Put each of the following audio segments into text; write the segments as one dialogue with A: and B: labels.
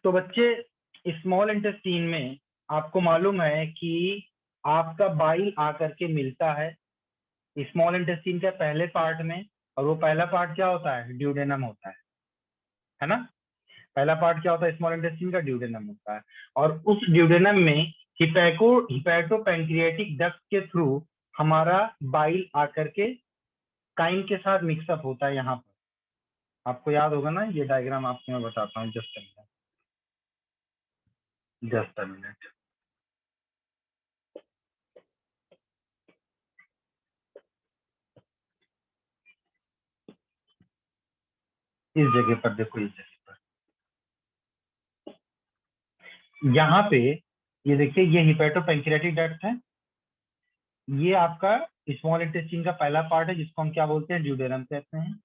A: तो बच्चे small intestine में आपको मालूम है कि आपका बाइल आकर के मिलता है स्मॉल इंटेस्टीन के पहले पार्ट में। और वो पहला पार्ट क्या होता है? ड्यूडेनम होता है ना। पहला पार्ट क्या होता है स्मॉल इंटेस्टीन का? ड्यूडेनम होता है। और उस ड्यूडेनम में हिपैटो पैंक्रियाटिक डक्ट के थ्रू हमारा बाइल आकर के काइम के साथ मिक्सअप होता है। यहाँ पर आपको याद होगा ना, ये डायग्राम आपको मैं बताता हूँ। Just a minute. इस जगह पर देखो, इस जगह पर यहाँ पे ये देखिए, ये हिपैटो पैंक्रियाटिक डक्ट है। ये आपका स्मॉल इंटेस्टाइन का पहला पार्ट है जिसको हम क्या बोलते हैं? ड्यूडेनम कहते हैं।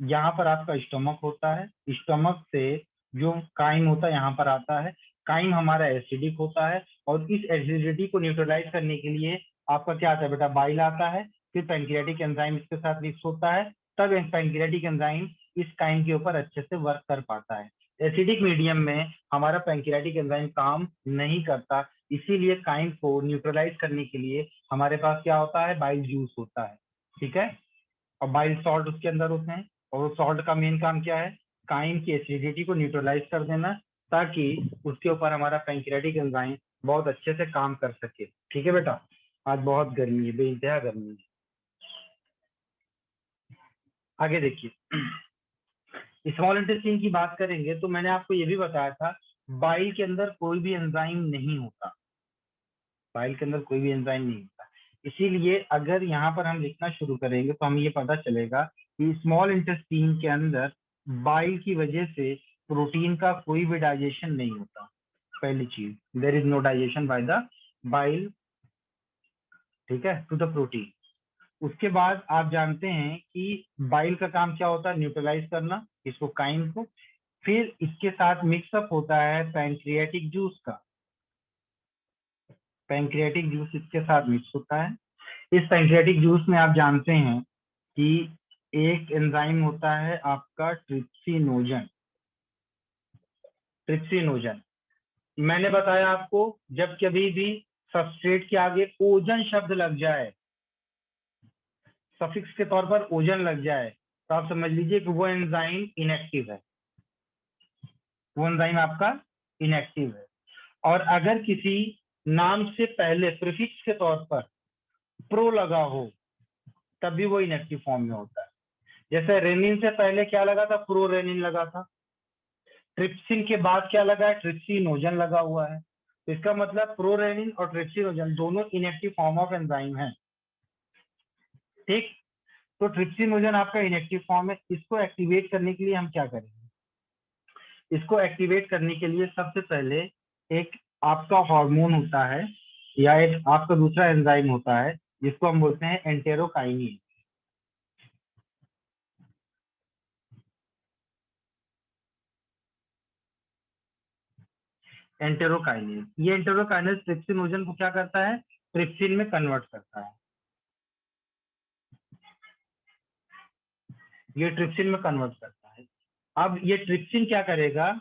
A: यहाँ पर आपका स्टमक होता है। स्टमक से जो काइम होता है यहाँ पर आता है। काइम हमारा एसिडिक होता है और इस एसिडिटी को न्यूट्रलाइज करने के लिए आपका क्या आता है बेटा? बाइल आता है। फिर पैंक्रियाटिक एंजाइम इसके साथ मिक्स होता है, तब पैंक्रियाटिक एंजाइम इस काइम के ऊपर अच्छे से वर्क कर पाता है। एसिडिक मीडियम में हमारा पैंक्रियाटिक एंजाइम काम नहीं करता, इसीलिए काइम को न्यूट्रलाइज करने के लिए हमारे पास क्या होता है? बाइल जूस होता है। ठीक है। और बाइल सॉल्ट उसके अंदर होते हैं। और वो सॉल्ट का मेन काम क्या है? काइम की एसिडिटी को न्यूट्रलाइज कर देना, ताकि उसके ऊपर हमारा पैंक्रियाटिक एंजाइम बहुत अच्छे से काम कर सके। ठीक है बेटा। आज बहुत गर्मी है, बेइंतहा गर्मी है। आगे देखिए, स्मॉल इंटेस्टाइन की बात करेंगे तो मैंने आपको ये भी बताया था, बाइल के अंदर कोई भी एंजाइम नहीं होता। बाइल के अंदर कोई भी एंजाइम नहीं होता। इसीलिए अगर यहाँ पर हम लिखना शुरू करेंगे तो हमें ये पता चलेगा कि स्मॉल इंटेस्टीन के अंदर बाइल की वजह से प्रोटीन का कोई भी डाइजेशन नहीं होता। पहली चीज, there is no digestion by the bile, ठीक है, टू द प्रोटीन। उसके बाद आप जानते हैं कि बाइल का काम क्या होता है? न्यूट्रलाइज करना इसको, काइम को। फिर इसके साथ मिक्सअप होता है पैंक्रियाटिक जूस का। पैंक्रियाटिक जूस इसके साथ मिक्स होता है। इस पैंक्रियाटिक जूस में आप जानते हैं कि एक एंजाइम होता है आपका ट्रिप्सिनोजन। ट्रिप्सिनोजन, मैंने बताया आपको, जब कभी भी सबस्ट्रेट के आगे ओजन शब्द लग जाए, सफिक्स के तौर पर ओजन लग जाए, तो आप समझ लीजिए कि वो एंजाइम इनएक्टिव है। वो एंजाइम आपका इनएक्टिव है। और अगर किसी नाम से पहले प्रीफिक्स के तौर पर प्रो लगा हो, तब भी वो इनएक्टिव फॉर्म में होता है। जैसे रेनिन से पहले क्या लगा था? प्रो रेनिन लगा था। ट्रिप्सिन के बाद क्या लगा है? ट्रिप्सिनोजन लगा हुआ है। तो इसका मतलब प्रोरेनिन और ट्रिप्सिनोजन दोनों इनएक्टिव फॉर्म ऑफ एंजाइम है। ठीक। तो ट्रिप्सिनोजन आपका इनएक्टिव फॉर्म है। इसको एक्टिवेट करने के लिए हम क्या करेंगे? इसको एक्टिवेट करने के लिए सबसे पहले एक आपका हार्मोन होता है, या एक आपका दूसरा एंजाइम होता है जिसको हम बोलते हैं एंटेरोकाइनिन। एंटेरोकाइनिन, ये एंटेरोकाइनिन ट्रिप्सिनोजन को क्या करता है? ट्रिप्सिन में कन्वर्ट करता है। ये ट्रिप्सिन में कन्वर्ट करता है। अब ये ट्रिप्सिन क्या करेगा?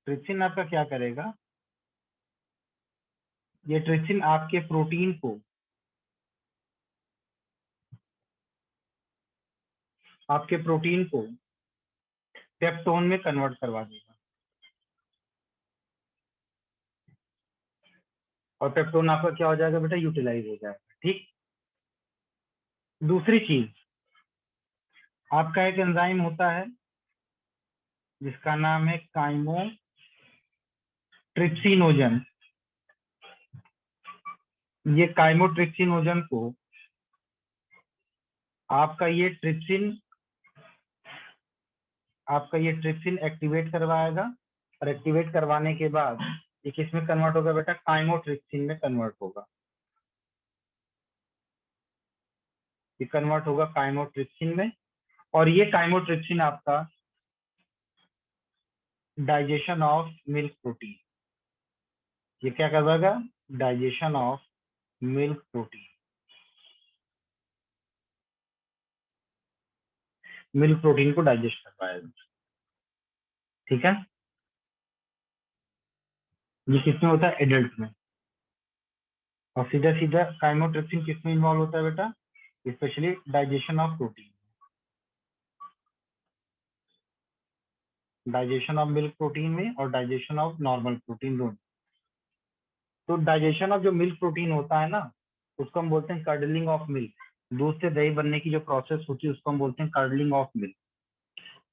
A: ट्रिप्सिन आपका क्या करेगा? ये ट्रिप्सिन आपके प्रोटीन को, आपके प्रोटीन को पेप्टोन में कन्वर्ट करवा देगा। और पेप्टोन आपका क्या हो जाएगा बेटा? यूटिलाइज हो जाएगा। ठीक। दूसरी चीज, आपका एक एंजाइम होता है जिसका नाम है काइमोट्रिप्सिनोजन। ये काइमोट्रिप्सिनोजन को आपका ये ट्रिप्सिन, आपका ये ट्रिप्सिन एक्टिवेट करवाएगा। और एक्टिवेट करवाने के बाद ये किस में कन्वर्ट होगा बेटा? काइमोट्रिप्सिन में कन्वर्ट होगा। ये कन्वर्ट होगा काइमोट्रिप्सिन में। और ये काइमोट्रिप्सिन आपका डाइजेशन ऑफ मिल्क प्रोटीन, ये क्या करवाएगा? Digestion of milk protein. Milk protein को डाइजेस्ट करवाएगा। ठीक है। ये किसमें होता है? एडल्ट में। और सीधा सीधा काइमोट्रिप्सिन किसमें इन्वॉल्व होता है बेटा? Specially digestion of protein, digestion of milk protein में और डाइजेशन ऑफ नॉर्मल प्रोटीन दोनों। तो डाइजेशन ऑफ जो मिल्क प्रोटीन होता है ना, उसको हम बोलते हैं कर्डलिंग ऑफ मिल्क। दूध से दही बनने की जो प्रोसेस होती है उसको हम बोलते हैं कर्डलिंग ऑफ मिल्क।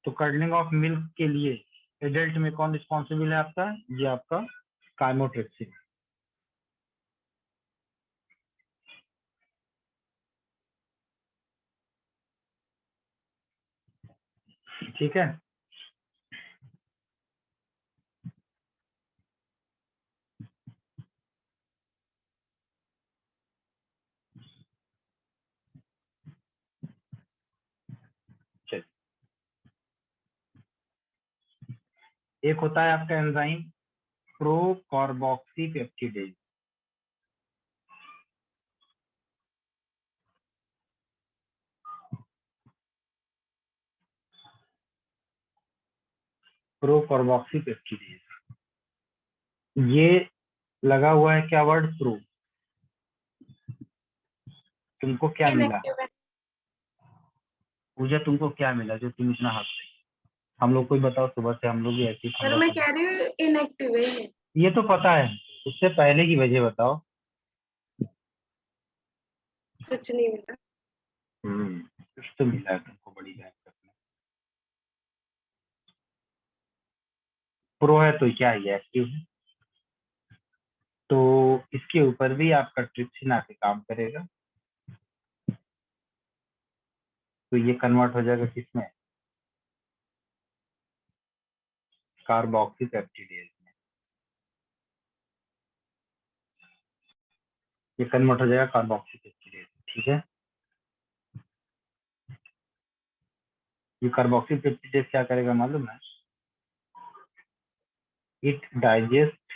A: तो कर्डलिंग ऑफ मिल्क के लिए एडल्ट में कौन रिस्पॉन्सिबल है आपका? ये आपका काइमोट्रिप्सिन। ठीक है। चलिए, एक होता है आपका enzyme pro carboxy peptidase. Pro carboxy peptidase, ये लगा हुआ है क्या वर्ड? प्रो। तुमको क्या मिला?
B: इनएक्टिव है।
A: पूजा तुमको क्या मिला जो तुम इतना हंस रही? हम लोग को ही बताओ, सुबह से हम लोग भी ऐसे ही
B: सर
A: पंगा
B: मैं
A: कर
B: कह रही हूँ इनएक्टिव है ये।
A: ये तो पता है, उससे पहले की वजह बताओ।
B: कुछ नहीं मिला।
A: कुछ तो मिला है तुमको बड़ी बहन करने। प्रो है तो क्या ये एक्टिव है, तो इसके ऊपर भी आपका ट्रिप्सिन आके काम करेगा। तो ये कन्वर्ट हो जाएगा किसमें? कार्बोक्सी पेप्टिडेज में। ये कन्वर्ट हो जाएगा कार्बोक्सी पेप्टिडेज। ठीक है। ये कार्बोक्सी पेप्टिडेज क्या करेगा मालूम है? It digest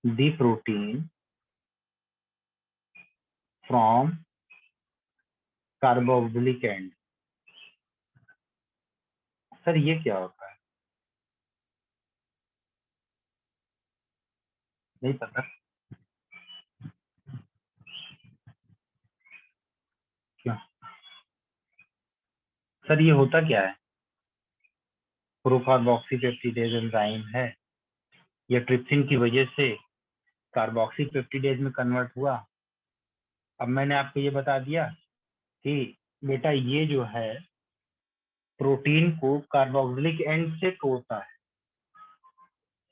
A: the protein from carboxylic and. Sir ये क्या होता है? नहीं पता क्यों? सर ये होता क्या है? प्रोकार्बोक्सी पेप्टिडेज एंजाइम है, ये ट्रिप्सिन की वजह से कार्बोक्सी पेप्टिडेज में कन्वर्ट हुआ। अब मैंने आपको ये बता दिया कि बेटा ये जो है प्रोटीन को कार्बोक्सिलिक एंड से तोड़ता है।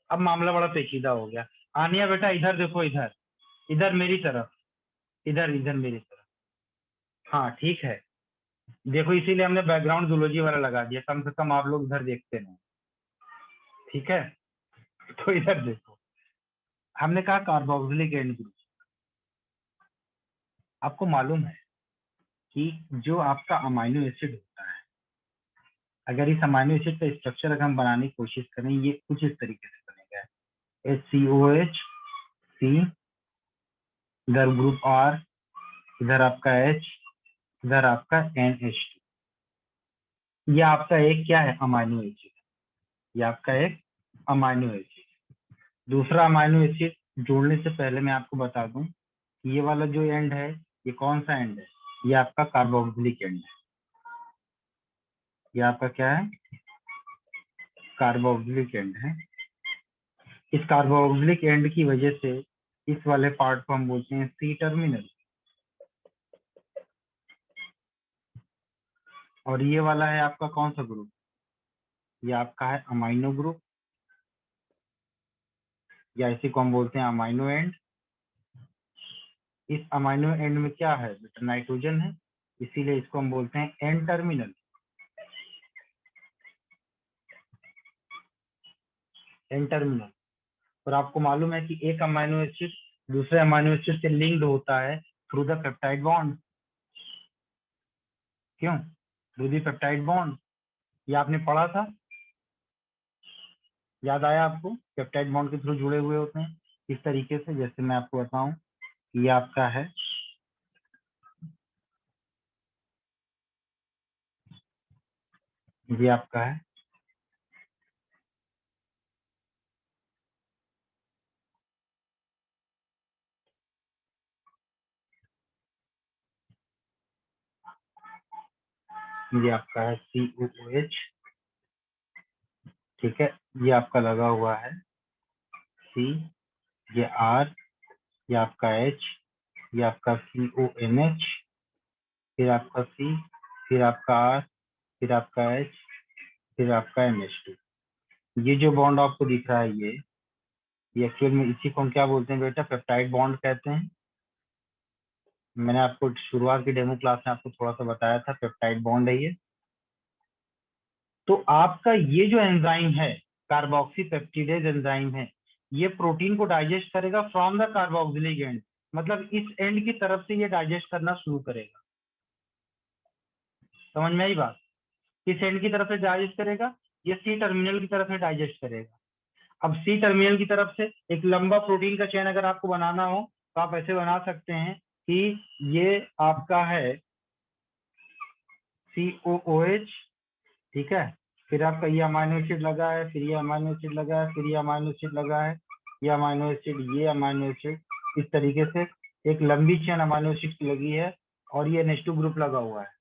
A: अब मामला बड़ा पेचीदा हो गया। आनिया बेटा इधर देखो, इधर, इधर मेरी तरफ, इधर इधर मेरी तरफ। हाँ ठीक है, देखो इसीलिए हमने बैकग्राउंड जूलॉजी वाला लगा दिया, कम से कम आप लोग इधर देखते नहीं। ठीक है, तो इधर देखो, हमने कहा कार्बोक्सिलिक एंड ग्रुप। आपको मालूम है कि जो आपका अमाइनो एसिड होता है, अगर इस अमाइनो एसिड का स्ट्रक्चर अगर हम बनाने की कोशिश करें, ये कुछ इस तरीके से बनेगा। HCOH, C, इधर ग्रुप R, इधर आपका H, इधर आपका NH2। ये आपका एक क्या है? Amino acid. ये आपका एक अमाइनो एसिड। दूसरा अमाइनो एसिड जोड़ने से पहले मैं आपको बता दूं, ये वाला जो एंड है, ये कौन सा एंड है? ये आपका कार्बोक्सिलिक एंड है। ये आपका क्या है? कार्बोक्सिलिक एंड है। इस कार्बोक्सिलिक एंड की वजह से इस वाले पार्ट को हम बोलते हैं सी टर्मिनल। और ये वाला है आपका कौन सा ग्रुप? ये आपका है अमाइनो ग्रुप, या इसी को हम बोलते हैं अमाइनो एंड। इस अमाइनो एंड में क्या है बेटा? नाइट्रोजन है, इसीलिए इसको हम बोलते हैं एन टर्मिनल। N terminal. और आपको मालूम है कि एक अमाइनो एसिड दूसरे अमाइनो एसिड से लिंक्ड होता है थ्रू द पेप्टाइड बॉन्ड। क्यों? Through the peptide bond. ये आपने पढ़ा था, याद आया आपको? पेप्टाइड बॉन्ड के थ्रू जुड़े हुए होते हैं इस तरीके से। जैसे मैं आपको बताऊं, ये आपका है, ये आपका है, ये आपका है COOH, ठीक है, ये आपका लगा हुआ है C, ये R, ये आपका H, ये आपका CONH, फिर आपका C, फिर आपका R, फिर आपका H, फिर आपका NH2। ये जो बॉन्ड आपको दिख रहा है ये एक्चुअल में इसी को हम क्या बोलते हैं बेटा, पेप्टाइड बॉन्ड कहते हैं। मैंने आपको शुरुआत की डेमो क्लास में आपको थोड़ा सा बताया था, पेप्टाइड बॉन्ड है ये। तो आपका ये जो एंजाइम है, कार्बोक्सी पेप्टिडेज एंजाइम है, ये प्रोटीन को डाइजेस्ट करेगा फ्रॉम द कार्बोक्सिलिक एंड, मतलब इस एंड की तरफ से ये डाइजेस्ट करना शुरू करेगा। समझ में आई बात? किस एंड की तरफ से डाइजेस्ट करेगा? ये C टर्मिनल की तरफ से डाइजेस्ट करेगा। अब C टर्मिनल की तरफ से एक लंबा प्रोटीन का चेन अगर आपको बनाना हो तो आप ऐसे बना सकते हैं कि ये आपका है COOH, ठीक है, फिर आपका ये अमाइनो एसिड लगा है, फिर ये अमाइनो एसिड लगा है, फिर ये अमाइनो एसिड लगा है, ये अमाइनो एसिड, ये अमाइनो एसिड, इस तरीके से एक लंबी चेन अमाइनो एसिड की लगी है और ये NH2 ग्रुप लगा हुआ है।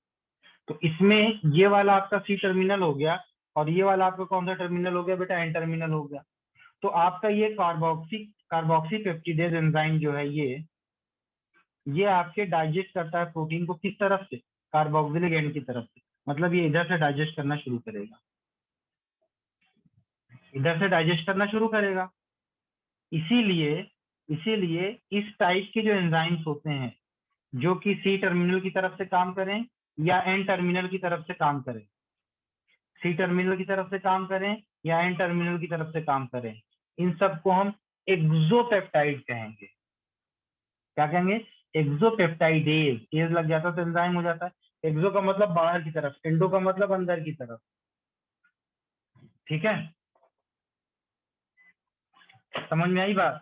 A: तो इसमें ये वाला आपका C टर्मिनल हो गया और ये वाला आपका कौन सा टर्मिनल हो गया बेटा? N टर्मिनल हो गया। तो आपका ये कार्बोक्सी पेप्टिडेज एंजाइम जो है ये आपके डाइजेस्ट करता है प्रोटीन को किस तरफ से? कार्बोक्सिलिक एंड की तरफ से, मतलब ये इधर से डाइजेस्ट करना शुरू करेगा, इधर से डाइजेस्ट करना शुरू करेगा। इसीलिए इसीलिए इस टाइप के जो एंजाइम्स होते हैं जो कि C टर्मिनल की तरफ से काम करें या N टर्मिनल की तरफ से काम करें, C टर्मिनल की तरफ से काम करें या N टर्मिनल की तरफ से काम करें, इन सबको हम एक्सोपेप्टाइड कहेंगे। क्या कहेंगे? एक्सोपेप्टाइडेज, एज लग जाता है तो एंजाइम हो जाता है। एक्सो का मतलब बाहर की तरफ, एंडो का मतलब अंदर की तरफ, ठीक है? समझ में आई बात?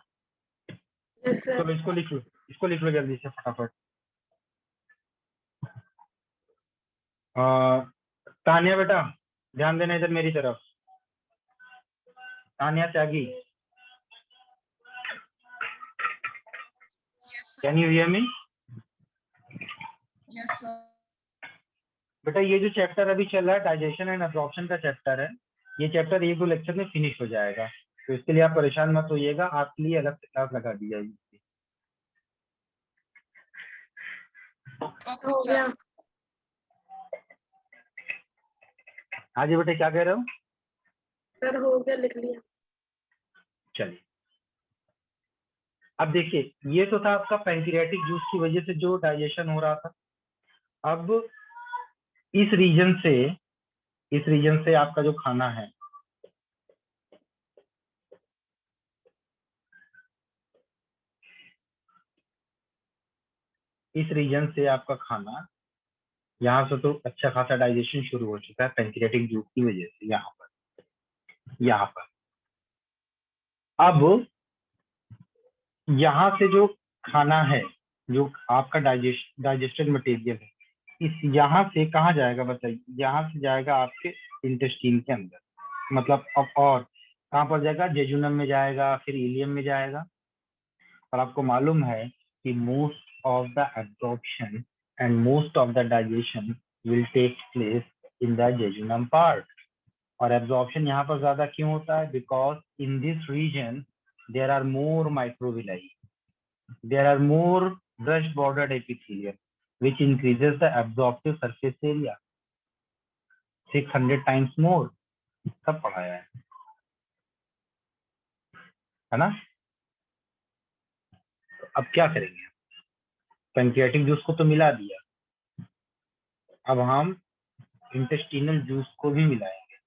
B: Yes sir.
A: चलो इसको लिख लो जल्दी से फटाफट। तानिया बेटा ध्यान देना इधर मेरी तरफ। Tania Tyagi, can you hear me?
C: Yes sir.
A: बेटा ये जो चैप्टर अभी चल रहा है डाइजेशन एंड एब्जॉर्प्शन का चैप्टर है, ये चैप्टर 1-2 लेक्चर में फिनिश हो जाएगा, तो इसके लिए आप परेशान मत होइएगा, आपके लिए अलग से क्लास लगा दी जाएगी।
B: हो गया
A: हाँ जी बेटा क्या कह रहे हो?
B: सर, हो गया, लिख लिया।
A: चलिए अब देखिए, ये तो था आपका पैंक्रियाटिक जूस की वजह से जो डाइजेशन हो रहा था। अब इस रीजन से आपका जो खाना है, इस रीजन से आपका खाना यहाँ से तो अच्छा खासा डाइजेशन शुरू हो चुका है पैंक्रियाटिक जूस की वजह से। यहाँ पर अब यहाँ से जो खाना है, जो आपका डाइजेस्टेड मटेरियल है, इस यहाँ से कहाँ जाएगा बताइए? यहाँ से जाएगा आपके इंटेस्टाइन के अंदर, मतलब अब और कहाँ पर जाएगा? जेजुनम में जाएगा, फिर इलियम में जाएगा। और आपको मालूम है कि most of the absorption and most of the digestion will take place in the jejunum part. और एब्जॉर्प्शन यहाँ पर ज्यादा क्यों होता है? Because in this region there are more microvilli, there are more brush bordered epithelium which increases the absorptive surface area 600 times more। सब पढ़ाया है ना? तो अब क्या करेंगे? पैंक्रियाटिक जूस को तो मिला दिया, अब हम इंटेस्टिनल जूस को भी मिलाएंगे।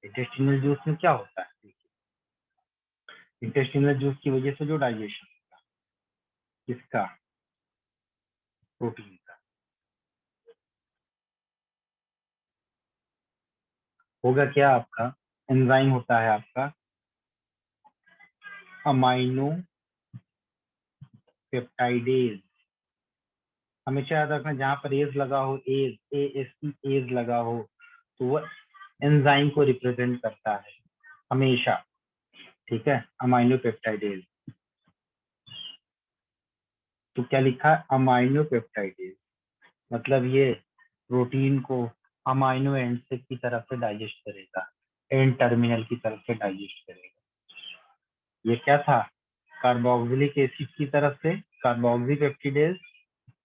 A: इंटेस्टिनल जूस में क्या होता है? इंटेस्टिनल जूस की वजह से जो डाइजेशन होता है किसका? प्रोटीन का। होगा क्या? आपका एंजाइम होता है आपका अमाइनो पेप्टाइडेज। हमेशा याद रखना, जहां पर एज लगा हो, एज लगा हो, तो वो एंजाइम को रिप्रेजेंट करता है हमेशा, ठीक है? Amino peptidase. तो क्या लिखा है? अमाइनो पेप्टाइडेज, मतलब ये प्रोटीन को अमाइनो एंड से की तरफ से डाइजेस्ट करेगा, एंड टर्मिनल की तरफ से डाइजेस्ट करेगा। ये क्या था? कार्बोक्सिलिक एसिड की तरफ से कार्बोक्सीपेप्टिडेज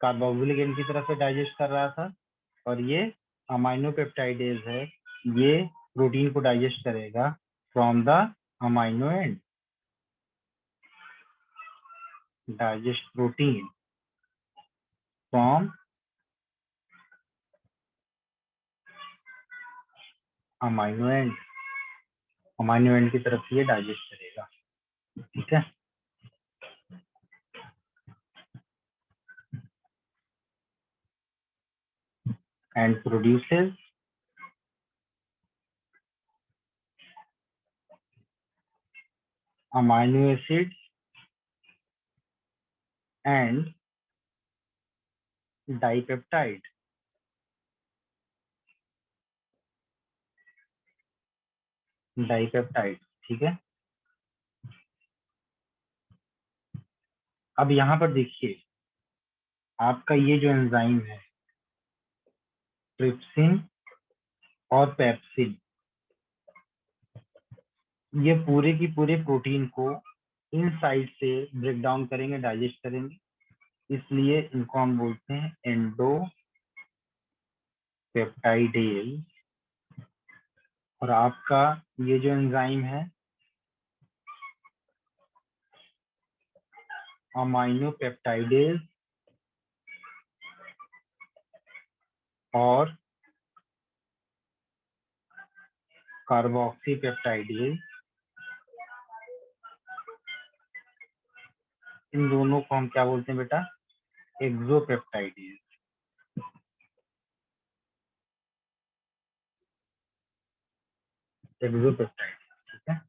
A: कार्बोक्सिलिक एंड की तरफ से डाइजेस्ट कर रहा था, और ये अमाइनो पेप्टाइडेज है, ये प्रोटीन को डाइजेस्ट करेगा from the amino and. Digest protein from amino and, amino and की तरफ से ये डाइजेस्ट करेगा। ठीक है, and produces amino acids and dipeptide. Dipeptide, ठीक है। अब यहाँ पर देखिए, आपका ये जो एंजाइम है ट्रिप्सिन और पेप्सिन, ये पूरे की पूरे प्रोटीन को इन साइड से ब्रेक डाउन करेंगे, डाइजेस्ट करेंगे, इसलिए इनको हम बोलते हैं एंडो पेप्टाइडेज। और आपका ये जो एंजाइम है अमाइनो पेप्टाइडेज और कार्बोक्सी पेप्टाइडेज, इन दोनों को हम क्या बोलते हैं बेटा? एक्सोपेप्टाइडेज। एक्सोपेप्टाइड, ठीक है।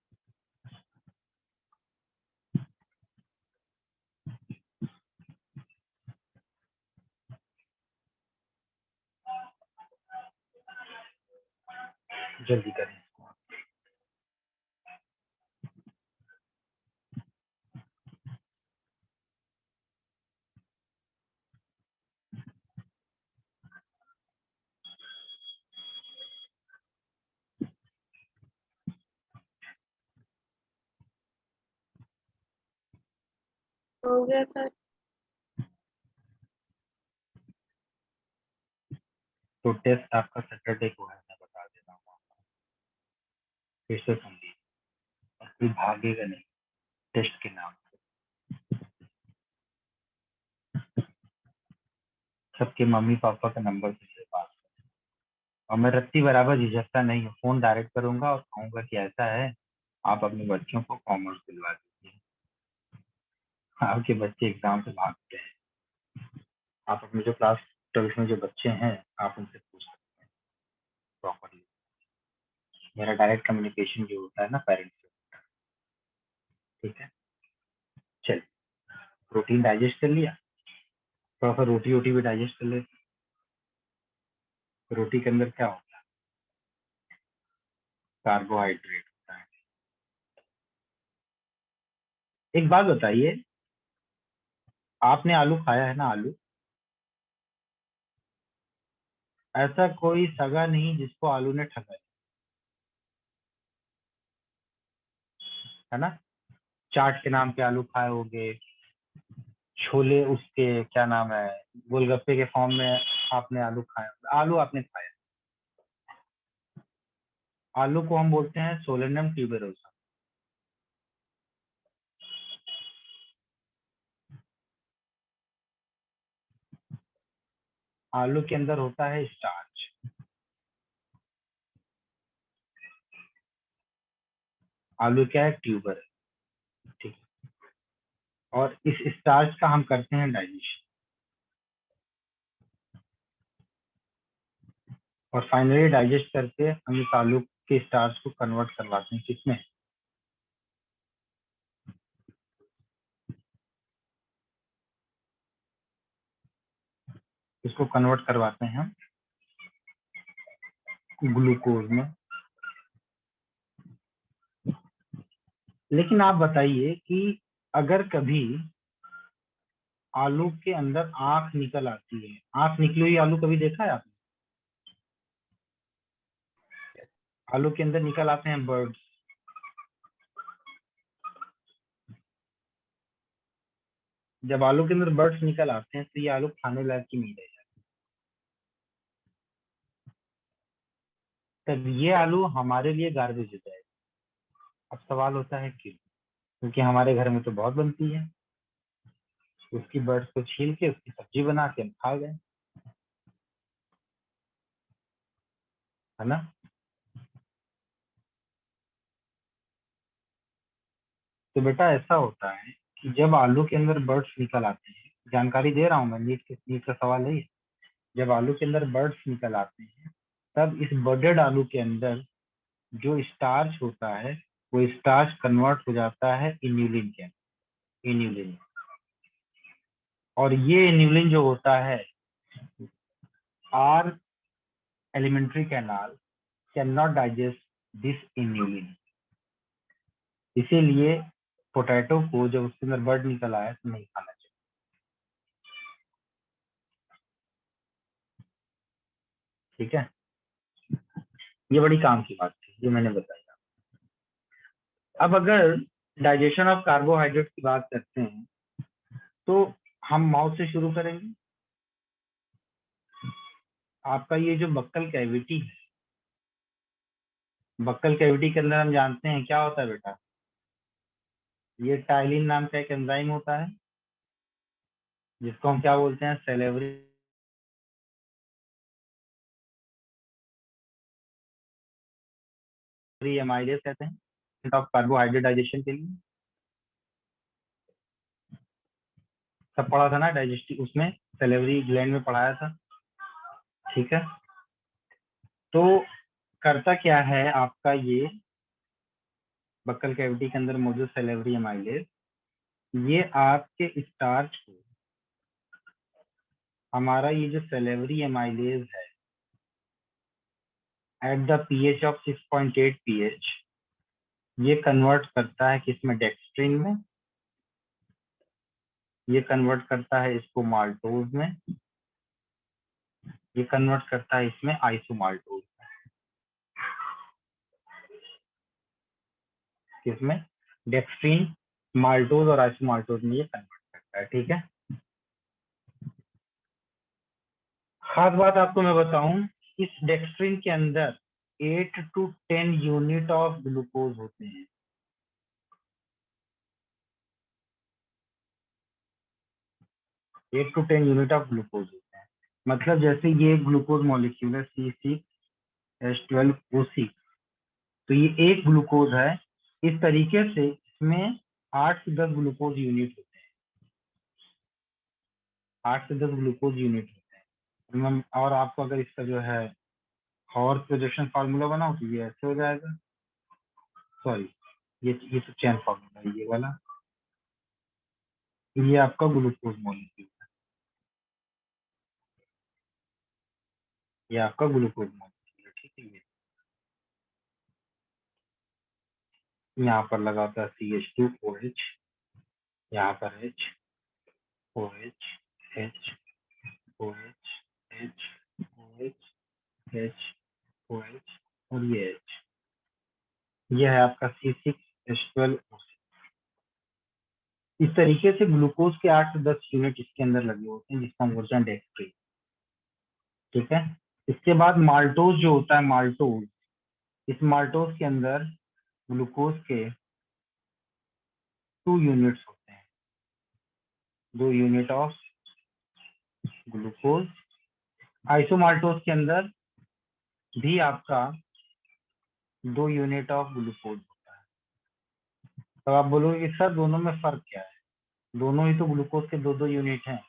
A: जल्दी करें इसको।
B: हो गया सर।
A: तो टेस्ट आपका सैटरडे को है, मैं बता देता हूँ आपको। फिर से सुनिए, और कोई भागेगा नहीं टेस्ट के नाम से। सबके मम्मी पापा का नंबर मेरे पास है, और मैं रत्ती बराबर झिझकता नहीं हूँ, फोन डायरेक्ट करूंगा और कहूंगा कि ऐसा है, आप अपने बच्चों को कॉमर्स दिलवा दीजिए। आपके बच्चे एग्जाम से भागते हैं, आप अपने जो क्लास 12 में जो बच्चे हैं आप उनसे पूछ सकते हैं प्रॉपरली। मेरा डायरेक्ट कम्युनिकेशन जो होता है ना पेरेंट्स से, ठीक है। चलिए, प्रोटीन डाइजेस्ट कर लिया, थोड़ा सा रोटी वोटी भी डाइजेस्ट कर ले। रोटी के अंदर क्या होता है? कार्बोहाइड्रेट होता है। एक बात बताइए, आपने आलू खाया है ना? आलू, ऐसा कोई सगा नहीं जिसको आलू ने ठगा, है ना? चाट के नाम पे आलू खाए होंगे, छोले उसके क्या नाम है, गोलगप्पे के फॉर्म में आपने आलू खाया, आलू आपने खाया। आलू को हम बोलते हैं सोलेनम ट्यूबेरोसा। आलू के अंदर होता है स्टार्च। आलू क्या है? ट्यूबर है, ठीक है। और इस स्टार्च का हम करते हैं डाइजेशन, और फाइनली डाइजेस्ट करके हम इस आलू के स्टार्च को कन्वर्ट करवाते हैं किसमें? इसको कन्वर्ट करवाते हैं हम ग्लूकोज में। लेकिन आप बताइए कि अगर कभी आलू के अंदर आंख निकल आती है, आंख निकली हुई आलू कभी देखा है आपने? आलू के अंदर निकल आते हैं बर्ड्स। जब आलू के अंदर बर्ड्स निकल आते हैं तो ये आलू खाने लायक ही नहीं रह जाते। तब ये आलू हमारे लिए गार्बेज हो जाएगा। अब सवाल होता है क्यों? क्योंकि हमारे घर में तो बहुत बनती है, उसकी बर्ड्स को छील के उसकी सब्जी बना के हम खा गए, है ना। तो बेटा ऐसा होता है कि जब आलू के अंदर बर्ड्स निकल आते हैं, जानकारी दे रहा हूँ मैं, नीट का सवाल है ये। जब आलू के अंदर बर्ड्स निकल आते हैं तब इस बर्डेड आलू के अंदर जो स्टार्च होता है वो स्टार्च कन्वर्ट हो जाता है इन्यूलिन के अंदर, इन्यूलिन। और ये इन्यूलिन जो होता है, our alimentary canal can not digest this inulin. इसीलिए पोटैटो को जब उसके अंदर बर्ड निकल आया तो नहीं खाना चाहिए। ठीक है, ये बड़ी काम की बात थी जो मैंने बताई। अब अगर डाइजेशन ऑफ कार्बोहाइड्रेट की बात करते हैं तो हम माउथ से शुरू करेंगे। आपका ये जो बक्कल कैविटी है, बक्कल कैविटी के अंदर हम जानते हैं क्या होता है बेटा, ये टाइलिन नाम का एक एंजाइम होता है जिसको हम क्या बोलते हैं, सेलेवरी एमाइलेज कहते हैं, ऑफ कार्बोहाइड्रेट डाइजेशन के लिए। सब पढ़ा था ना डाइजेस्टिव, उसमें सेलेवरी ग्लैंड में पढ़ाया था। ठीक है, तो करता क्या है आपका ये बक्कल कैविटी के अंदर मौजूद सेलेवरी एमाइलेज, ये आपके स्टार्च को, हमारा ये जो सेलेवरी एमाइलेज है at the pH of 6.8 pH, ये कन्वर्ट करता है किसमें, डेक्स्ट्रिन में। ये कन्वर्ट करता है इसको माल्टोज में, ये कन्वर्ट करता है इसमें आइसोमाल्टोज। किसमें, डेक्स्ट्रिन, माल्टोज और आइसोमाल्टोज में ये कन्वर्ट करता है। ठीक है, खास बात आपको मैं बताऊं, इस डेक्स्ट्रिन के अंदर 8 to 10 यूनिट ऑफ ग्लूकोज होते हैं। 8 to 10 यूनिट ऑफ ग्लूकोज होते हैं। मतलब जैसे ये ग्लूकोज मॉलिक्यूल है C6H12O6, तो ये एक ग्लूकोज है। इस तरीके से इसमें 8 से 10 ग्लूकोज यूनिट होते हैं, 8 से 10 ग्लूकोज यूनिट होते हैं। और आपको अगर इसका जो है हॉर्स प्रोजेक्शन फार्मूला बनाओ तो ये ऐसे हो जाएगा, सॉरी ये तो चेन फार्मूला है ये वाला, ये आपका ग्लूकोज मॉलिक्यूल, ये आपका ग्लूकोज मॉलिक्यूल है। ठीक है, ये यहाँ पर लगा होता है CH2OH, यहाँ पर H OH H OH H OH H OH और ये H, ये है आपका C6H12O6। इस तरीके से ग्लूकोज के 8 से 10 यूनिट इसके अंदर लगे होते हैं जिसका हम बोलते हैं डेक्स्ट्रिन। ठीक है, इसके बाद माल्टोज जो होता है, माल्टोज, इस माल्टोज के अंदर ग्लूकोज के 2 यूनिट्स होते हैं, 2 यूनिट ऑफ ग्लूकोज। आइसोमाल्टोज के अंदर भी आपका 2 यूनिट ऑफ ग्लूकोज होता है। तो आप बोलोगे कि सर दोनों में फर्क क्या है, दोनों ही तो ग्लूकोज के 2-2 यूनिट हैं।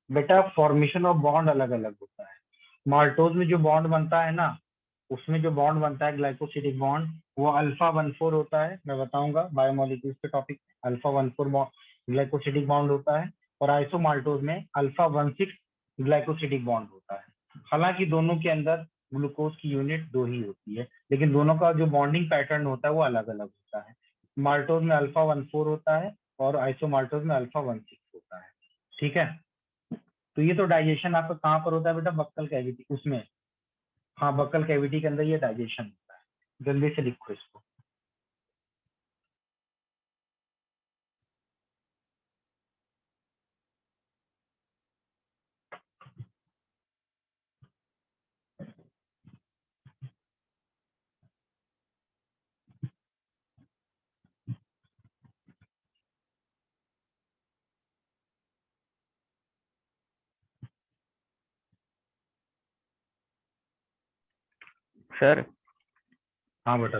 A: बेटा फॉर्मेशन ऑफ बॉन्ड अलग अलग होता है। माल्टोज में जो बॉन्ड बनता है ना, उसमें जो बॉन्ड बनता है ग्लाइकोसिडिक बॉन्ड, वो अल्फा 1,4 होता है। मैं बताऊंगा बायोमोलिक्यूल्स के टॉपिक, अल्फा 1,4 ग्लाइकोसिडिक बॉन्ड होता है। और आइसोमाल्टोज में अल्फा 1,6 ग्लाइकोसिडिक बॉन्ड होता है। हालांकि दोनों के अंदर ग्लूकोज की यूनिट 2 ही होती है, लेकिन दोनों का जो बॉन्डिंग पैटर्न होता है वो अलग अलग होता है। माल्टोज में अल्फा 1,4 होता है और आइसोमाल्टोज में अल्फा 1,6 होता है। ठीक है, तो ये तो डाइजेशन आपका कहाँ पर होता है बेटा, बक्कल कैविटी, उसमें, हाँ बक्कल कैविटी के अंदर ये डाइजेशन होता है। जल्दी से लिखो इसको।
C: सर
A: हाँ बेटा।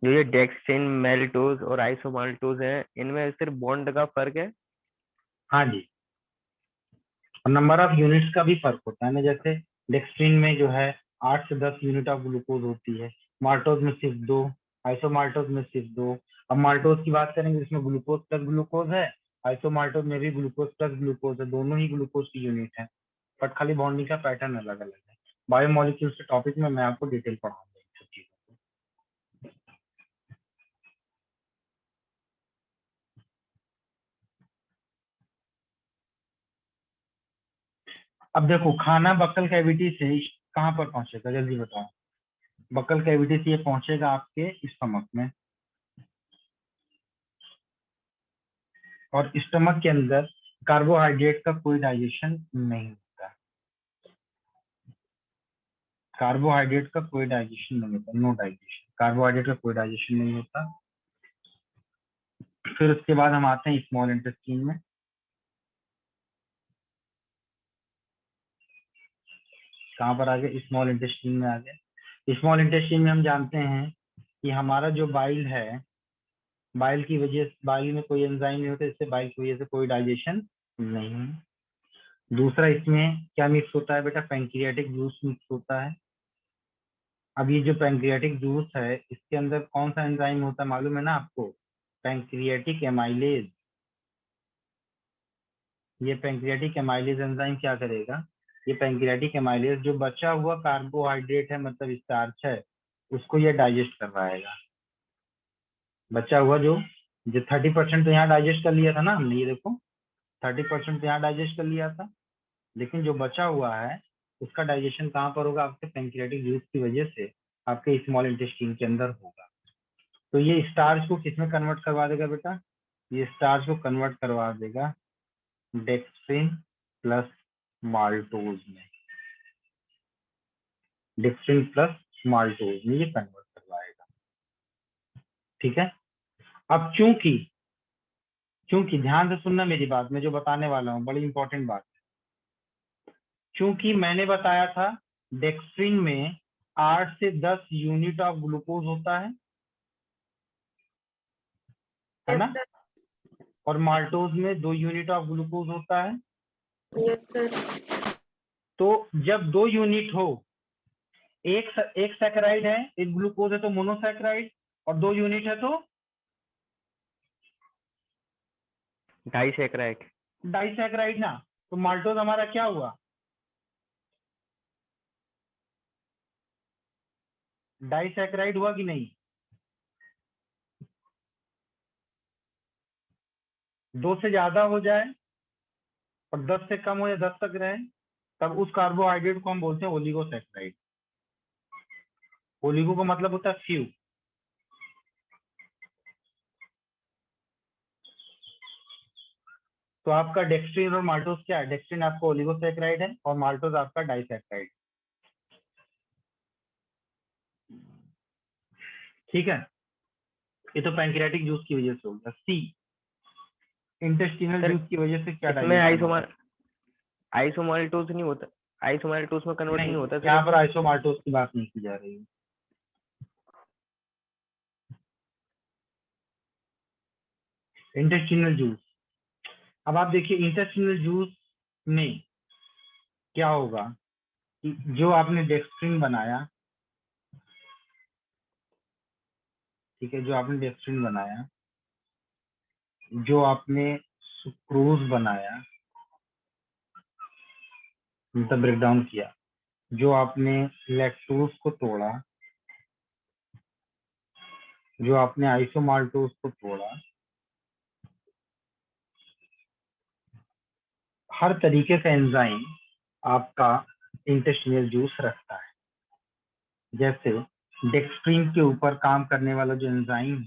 C: जो ये डेक्स्ट्रिन मेल्टोज और आइसोमाल्टोज है, इनमें सिर्फ बॉन्ड का फर्क है?
A: हाँ जी, और नंबर ऑफ यूनिट्स का भी फर्क होता है ना, जैसे डेक्स्ट्रीन में जो है 8 से 10 यूनिट ऑफ ग्लूकोज होती है, माल्टोज में सिर्फ 2, आइसोमाल्टोज में सिर्फ 2। अब माल्टोज की बात करेंगे, इसमें ग्लूकोज प्लस ग्लूकोज है, आइसोमाल्टोज में भी ग्लूकोज प्लस ग्लूकोज है, दोनों ही ग्लूकोज की यूनिट है, बट खाली बॉन्डिंग का पैटर्न अलग अलग है। बायोमोलिक्यूल्स के टॉपिक में मैं आपको डिटेल पढ़ाऊंगा इन सब चीजों को। अब देखो, खाना बक्कल कैविटी से कहाँ पर पहुंचेगा, जल्दी बताओ। बक्कल कैविटी से ये पहुंचेगा आपके स्टमक में, और स्टमक के अंदर कार्बोहाइड्रेट का कोई डाइजेशन नहीं होता, कार्बोहाइड्रेट का कोई डाइजेशन नहीं होता, नो डाइजेशन, कार्बोहाइड्रेट का कोई डाइजेशन नहीं होता। फिर उसके बाद हम आते हैं स्मॉल इंटेस्टाइन में। कहाँ पर आ गए, स्मॉल इंटेस्टाइन में आ गए। स्मॉल इंटेस्टाइन में हम जानते हैं कि हमारा जो बाइल है, बाइल की वजह, बाइल में कोई एंजाइम नहीं होता, इससे बाइल की वजह से कोई डाइजेशन नहीं है। दूसरा, इसमें क्या मिक्स होता है बेटा, पैंक्रियाटिक जूस मिक्स होता है। अब ये जो पैंक्रियाटिक जूस है, इसके अंदर कौन सा एंजाइम होता है मालूम है ना आपको, पैंक्रियाटिक एमाइलेज। ये पैंक्रियाटिक एमाइलेज एंजाइम क्या करेगा, ये पैंक्रियाटिक एमाइलेज जो बचा हुआ कार्बोहाइड्रेट है, मतलब स्टार्च है, उसको ये डाइजेस्ट करवाएगा। बचा हुआ जो 30% तो यहाँ डाइजेस्ट कर लिया था ना हमने, ये देखो 30% तो यहाँ डाइजेस्ट कर लिया था, लेकिन जो बचा हुआ है उसका डाइजेशन कहाँ पर होगा, आपके पैंक्रियाटिक जूस की वजह से आपके स्मॉल इंटेस्टाइन के अंदर होगा। तो ये स्टार्च को किसमें कन्वर्ट करवा देगा बेटा, ये स्टार्च को कन्वर्ट करवा देगा डेक्स्ट्रिन प्लस माल्टोज में, डेक्स्ट्रिन प्लस माल्टोज में ये कन्वर्ट करवाएगा। ठीक है। अब चूंकि चूंकि ध्यान से सुनना मेरी बात, मैं जो बताने वाला हूँ बड़ी इंपॉर्टेंट बात है। चूंकि मैंने बताया था डेक्स्ट्रिन में 8 से 10 यूनिट ऑफ ग्लूकोज होता है
B: यस
A: ना,
B: सर।
A: और माल्टोज में 2 यूनिट ऑफ ग्लूकोज होता है।
B: Yes sir.
A: तो जब 2 यूनिट हो, एक सैकराइड है, एक ग्लूकोज है तो मोनोसैकराइड, और 2 यूनिट है तो
C: डाइसैकराइड।
A: डाइसैकराइड ना। तो माल्टोज हमारा क्या हुआ, डाइसैकराइड हुआ कि नहीं। 2 से ज्यादा हो जाए और 10 से कम हो या 10 तक रहे, तब उस कार्बोहाइड्रेट को हम बोलते हैं ओलिगोसैकराइड। ओलिगो का मतलब होता है फ्यू। तो आपका डेक्स्ट्रिन और माल्टोज क्या है, डेक्स्ट्रिन आपका ओलिगोसैकराइड है और माल्टोज आपका डाइसैकराइड। ठीक है। ये तो पैंक्रियाटिक जूस की वजह से हो गया। सी, इंटेस्टिनल
C: सर
A: जूस की वजह से क्या
C: इसमें
A: डाइजेशन होगा।
C: आइसोमाल्टोज नहीं होता, आइसोमाल्टोज में कन्वर्ट
A: नहीं,
C: नहीं होता सर
A: यहाँ पर
C: इसमें?
A: आइसोमाल्टोज की बात नहीं की जा रही है। इंटेस्टिनल जूस, अब आप देखिए इंटेस्टिनल जूस में क्या होगा कि जो आपने डेक्स्ट्रिन बनाया, ठीक है, जो आपने डेक्स्ट्रिन बनाया, जो आपने सुक्रोज बनाया, मतलब ब्रेक डाउन किया, जो आपने लैक्टोज को तोड़ा, जो आपने आइसोमाल्टोज को तोड़ा, हर तरीके का एंजाइम आपका इंटेस्टिनल जूस रखता है। जैसे डेक्स्ट्रीन के ऊपर काम करने वाला जो एंजाइम,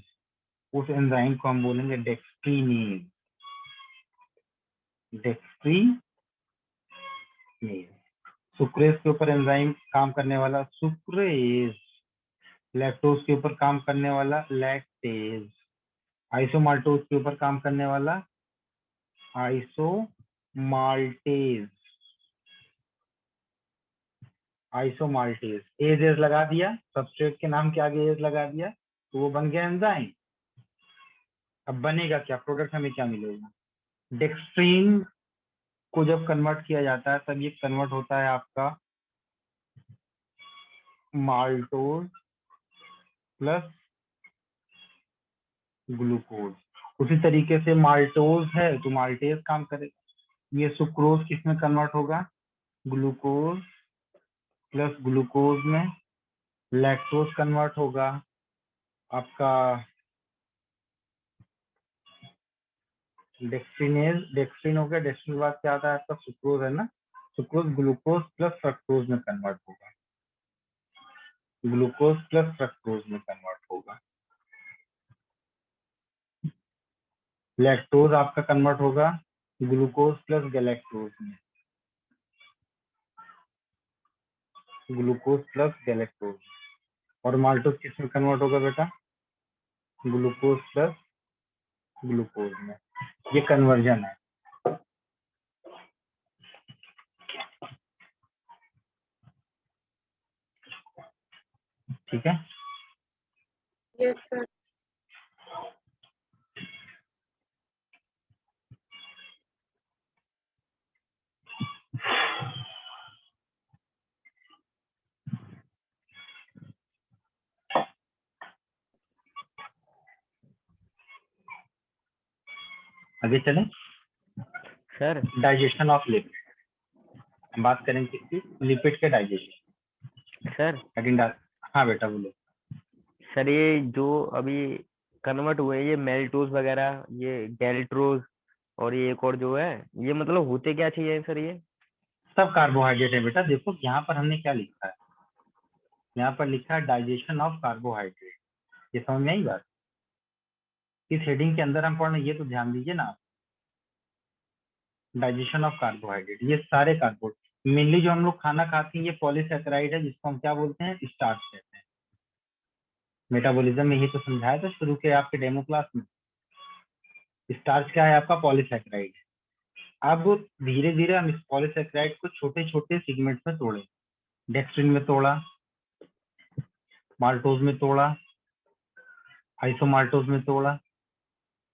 A: उस एंजाइम को हम बोलेंगे डेक्स्ट्रीनेज। डेक्स्ट्रीनेज। सुक्रेज के ऊपर एंजाइम काम करने वाला सुक्रेज। लैक्टोज के ऊपर काम करने वाला लैक्टेज। आइसोमाल्टोज के ऊपर काम करने वाला आइसोमाल्टेज। आइसोमाल्टेज। एज एज लगा दिया, सबस्ट्रेट के नाम के आगे एज लगा दिया, तो वो बन गया एंजाइम। अब बनेगा क्या, प्रोडक्ट हमें क्या मिलेगा? डेक्स्ट्रीन को जब कन्वर्ट किया जाता है तब ये कन्वर्ट होता है आपका माल्टोज प्लस ग्लूकोज। उसी तरीके से माल्टोज है तो माल्टेज काम करेगा। ये सुक्रोज किस में कन्वर्ट होगा? ग्लूकोज प्लस ग्लूकोज में। लैक्टोज कन्वर्ट होगा आपका डेक्स्ट्रीनेज। डेक्स्ट्रीन हो गया, डेक्स्ट्रीन के बाद क्या आता है आपका सुक्रोज, है ना? सुक्रोज ग्लूकोज प्लस फ्रक्टोज में कन्वर्ट होगा। ग्लूकोज प्लस फ्रक्टोज में कन्वर्ट होगा। लैक्टोज आपका कन्वर्ट होगा ग्लूकोज प्लस गैलेक्टोज में। Glucose plus galactose. और माल्टोज किस में कन्वर्ट होगा बेटा? ग्लूकोज प्लस ग्लूकोज में। ये कन्वर्जन है। ठीक है।
B: Yes, sir.
A: आगे चलें।
C: Sir
A: digestion of lipid. बात करें किसकी? लिपिड के डाइजेशन।
C: सर
A: हाँ बेटा बोलो।
C: सर ये जो अभी कन्वर्ट हुए ये मेल्टोज वगैरह, ये गैल्ट्रोज और ये एक और जो है, ये मतलब होते क्या चाहिए सर ये?
A: सब कार्बोहाइड्रेट है बेटा। देखो यहाँ पर हमने क्या लिखा है, यहाँ पर लिखा है डाइजेशन ऑफ कार्बोहाइड्रेट। ये समझ में आई बात? इस हेडिंग के अंदर हम पढ़ रहे हैं, ये तो ध्यान दीजिए ना। डाइजेशन ऑफ कार्बोहाइड्रेट, ये सारे कार्बोहाइड्रेट मेनली जो हम लोग खाना खाते हैं ये पॉलीसैकेराइड है, जिसको हम क्या बोलते हैं? स्टार्च कहते हैं। मेटाबॉलिज्म में ये तो समझाया था शुरू के आपके डेमो क्लास में। स्टार्च क्या है आपका? पॉलीसैकेराइड। अब धीरे धीरे हम इस पॉलीसैकेराइड को छोटे छोटे सेगमेंट्स में तोड़े। डेक्स्ट्रिन में तोड़ा, माल्टोज में तोड़ा, आइसोमाल्टोज में तोड़ा,